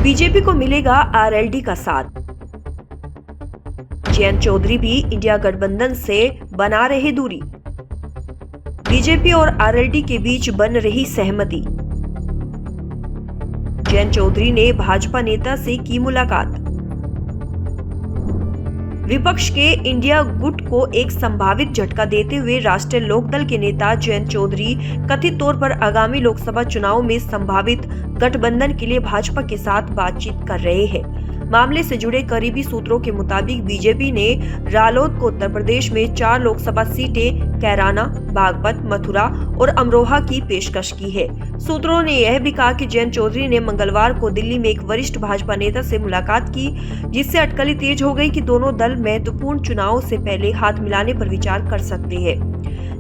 BJP को मिलेगा RLD का साथ। जयंत चौधरी भी इंडिया गठबंधन से बना रहे दूरी। बीजेपी और आरएलडी के बीच बन रही सहमति। जयंत चौधरी ने भाजपा नेता से की मुलाकात। विपक्ष के इंडिया गुट को एक संभावित झटका देते हुए राष्ट्रीय लोकदल के नेता जयंत चौधरी कथित तौर पर आगामी लोकसभा चुनाव में संभावित गठबंधन के लिए भाजपा के साथ बातचीत कर रहे हैं। मामले से जुड़े करीबी सूत्रों के मुताबिक बीजेपी ने रालोद को उत्तर प्रदेश में 4 लोकसभा सीटें कैराना, बागपत, मथुरा और अमरोहा की पेशकश की है। सूत्रों ने यह भी कहा कि जयंत चौधरी ने मंगलवार को दिल्ली में एक वरिष्ठ भाजपा नेता से मुलाकात की, जिससे अटकलें तेज हो गई कि दोनों दल महत्वपूर्ण चुनाव से पहले हाथ मिलाने पर विचार कर सकते हैं।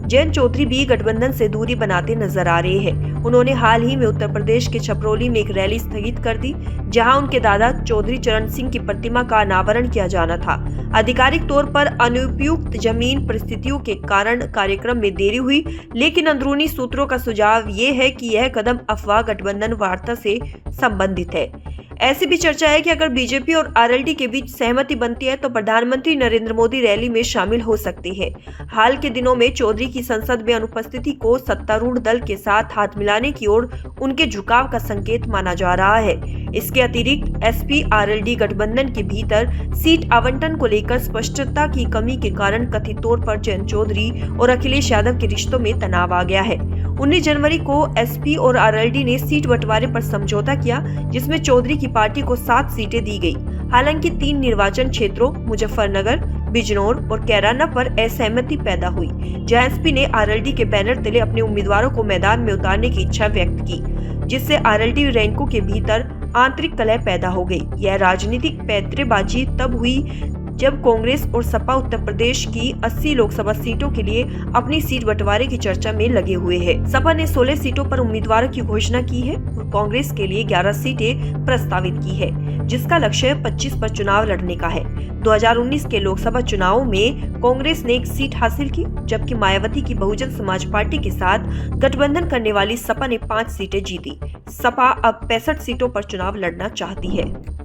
जयंत चौधरी भी गठबंधन से दूरी बनाते नजर आ रहे हैं। उन्होंने हाल ही में उत्तर प्रदेश के छपरौली में एक रैली स्थगित कर दी, जहां उनके दादा चौधरी चरण सिंह की प्रतिमा का अनावरण किया जाना था। आधिकारिक तौर पर अनुपयुक्त जमीन परिस्थितियों के कारण कार्यक्रम में देरी हुई, लेकिन अंदरूनी सूत्रों का सुझाव ये है कि यह कदम अफवाह गठबंधन वार्ता से संबंधित है। ऐसी भी चर्चा है कि अगर बीजेपी और आरएलडी के बीच सहमति बनती है तो प्रधानमंत्री नरेंद्र मोदी रैली में शामिल हो सकते हैं। हाल के दिनों में चौधरी की संसद में अनुपस्थिति को सत्तारूढ़ दल के साथ हाथ मिलाने की ओर उनके झुकाव का संकेत माना जा रहा है। इसके अतिरिक्त एसपी आरएलडी गठबंधन के भीतर सीट आवंटन को लेकर स्पष्टता की कमी के कारण कथित तौर पर जयंत चौधरी और अखिलेश यादव के रिश्तों में तनाव आ गया है। 19 जनवरी को एसपी और आरएलडी ने सीट बंटवारे पर समझौता किया, जिसमें चौधरी की पार्टी को 7 सीटें दी गई। हालांकि 3 निर्वाचन क्षेत्रों मुजफ्फरनगर, बिजनौर और कैराना पर असहमति पैदा हुई, जहां एसपी ने आरएलडी के बैनर तले अपने उम्मीदवारों को मैदान में उतारने की इच्छा व्यक्त की, जिससे आरएलडी रैंकों के भीतर आंतरिक कलह पैदा हो गई। यह राजनीतिक पैंतरेबाजी तब हुई जब कांग्रेस और सपा उत्तर प्रदेश की 80 लोकसभा सीटों के लिए अपनी सीट बंटवारे की चर्चा में लगे हुए हैं। सपा ने 16 सीटों पर उम्मीदवारों की घोषणा की है और कांग्रेस के लिए 11 सीटें प्रस्तावित की है, जिसका लक्ष्य 25 पर चुनाव लड़ने का है। 2019 के लोकसभा चुनाव में कांग्रेस ने 1 सीट हासिल की, जबकि मायावती की बहुजन समाज पार्टी के साथ गठबंधन करने वाली सपा ने 5 सीटें जीती। सपा अब 65 सीटों पर चुनाव लड़ना चाहती है।